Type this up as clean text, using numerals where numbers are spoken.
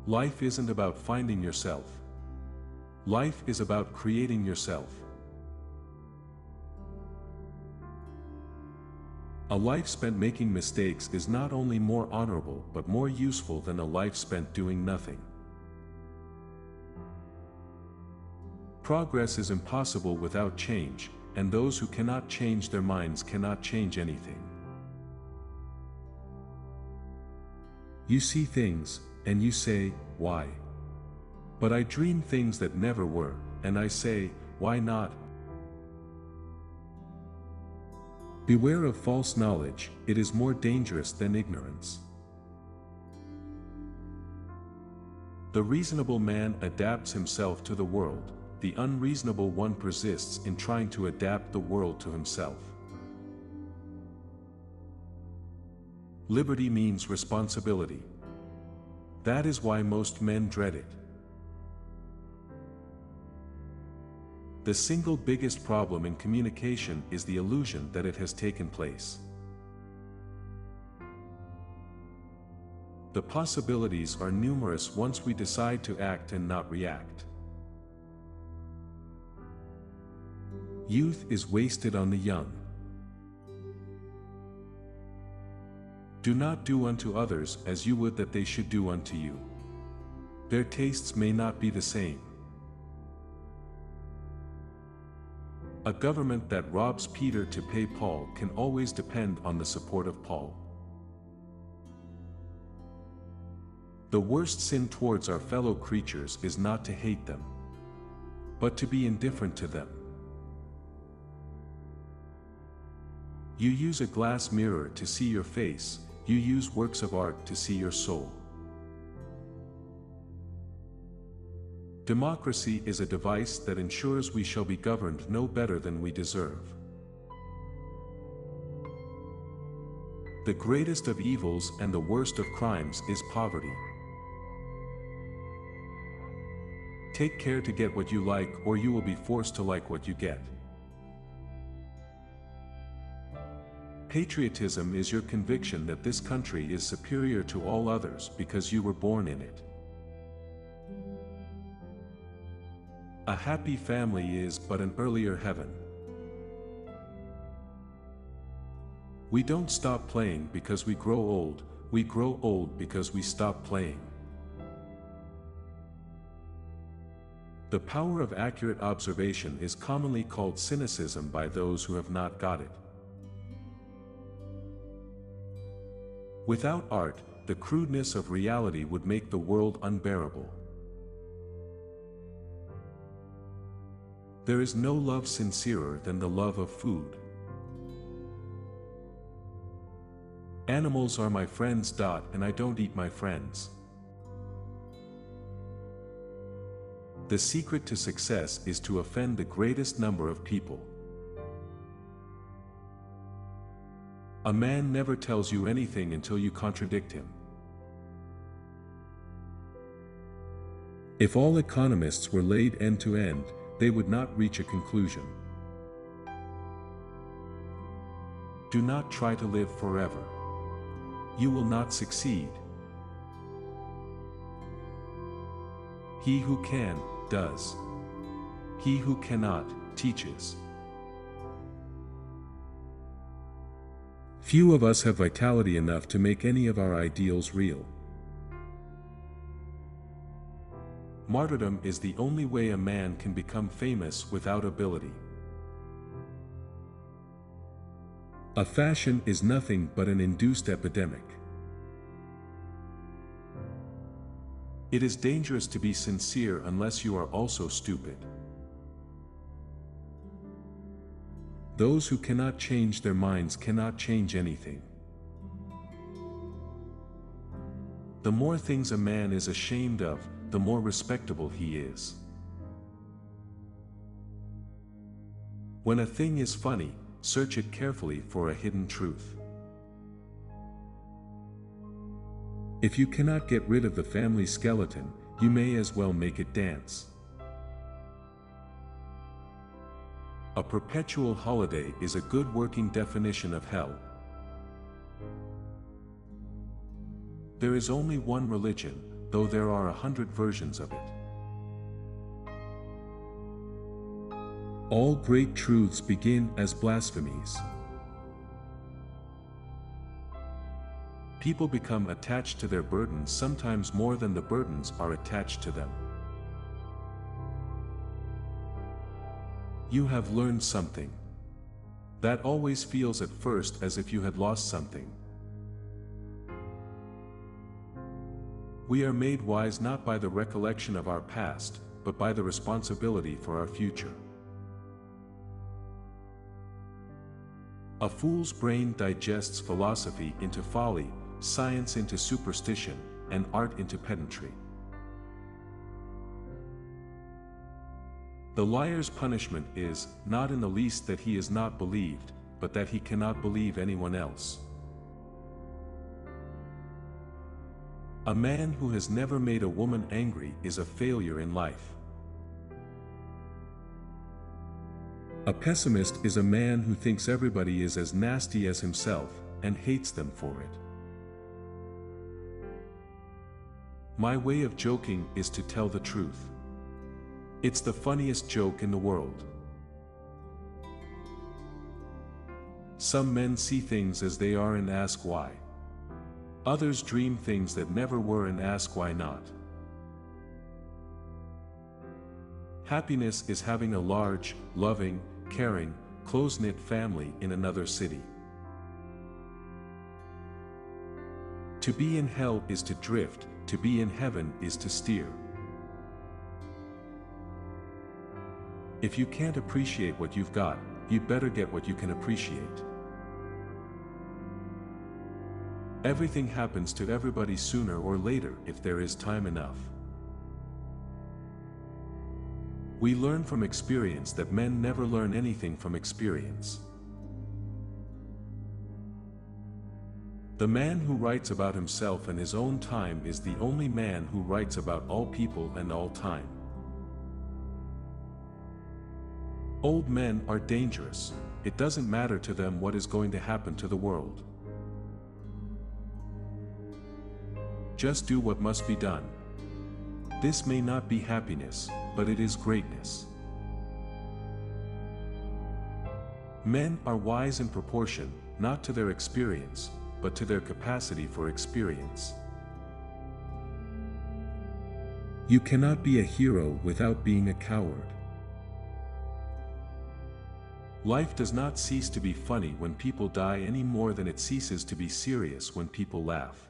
Life isn't about finding yourself. Life is about creating yourself. A life spent making mistakes is not only more honorable but more useful than a life spent doing nothing. Progress is impossible without change, and those who cannot change their minds cannot change anything. You see things, and you say, why? But I dream things that never were, and I say, why not? Beware of false knowledge, it is more dangerous than ignorance. The reasonable man adapts himself to the world, the unreasonable one persists in trying to adapt the world to himself. Liberty means responsibility. That is why most men dread it. The single biggest problem in communication is the illusion that it has taken place. The possibilities are numerous once we decide to act and not react. Youth is wasted on the young. Do not do unto others as you would that they should do unto you. Their tastes may not be the same. A government that robs Peter to pay Paul can always depend on the support of Paul. The worst sin towards our fellow creatures is not to hate them, but to be indifferent to them. You use a glass mirror to see your face, you use works of art to see your soul. Democracy is a device that ensures we shall be governed no better than we deserve. The greatest of evils and the worst of crimes is poverty. Take care to get what you like, or you will be forced to like what you get. Patriotism is your conviction that this country is superior to all others because you were born in it. A happy family is but an earlier heaven. We don't stop playing because we grow old, we grow old because we stop playing. The power of accurate observation is commonly called cynicism by those who have not got it. Without art, the crudeness of reality would make the world unbearable. There is no love sincerer than the love of food. Animals are my friends. And I don't eat my friends. The secret to success is to offend the greatest number of people. A man never tells you anything until you contradict him. If all economists were laid end to end, they would not reach a conclusion. Do not try to live forever. You will not succeed. He who can, does. He who cannot, teaches. Few of us have vitality enough to make any of our ideals real. Martyrdom is the only way a man can become famous without ability. A fashion is nothing but an induced epidemic. It is dangerous to be sincere unless you are also stupid. Those who cannot change their minds cannot change anything. The more things a man is ashamed of, the more respectable he is. When a thing is funny, search it carefully for a hidden truth. If you cannot get rid of the family skeleton, you may as well make it dance. A perpetual holiday is a good working definition of hell. There is only one religion, though there are 100 versions of it. All great truths begin as blasphemies. People become attached to their burdens sometimes more than the burdens are attached to them. You have learned something. That always feels at first as if you had lost something. We are made wise not by the recollection of our past, but by the responsibility for our future. A fool's brain digests philosophy into folly, science into superstition, and art into pedantry. The liar's punishment is, not in the least that he is not believed, but that he cannot believe anyone else. A man who has never made a woman angry is a failure in life. A pessimist is a man who thinks everybody is as nasty as himself, and hates them for it. My way of joking is to tell the truth. It's the funniest joke in the world. Some men see things as they are and ask why. Others dream things that never were and ask why not. Happiness is having a large, loving, caring, close-knit family in another city. To be in hell is to drift, to be in heaven is to steer. If you can't appreciate what you've got, you'd better get what you can appreciate. Everything happens to everybody sooner or later if there is time enough. We learn from experience that men never learn anything from experience. The man who writes about himself and his own time is the only man who writes about all people and all time. Old men are dangerous. It doesn't matter to them what is going to happen to the world. Just do what must be done. This may not be happiness, but it is greatness. Men are wise in proportion, not to their experience, but to their capacity for experience. You cannot be a hero without being a coward. Life does not cease to be funny when people die any more than it ceases to be serious when people laugh.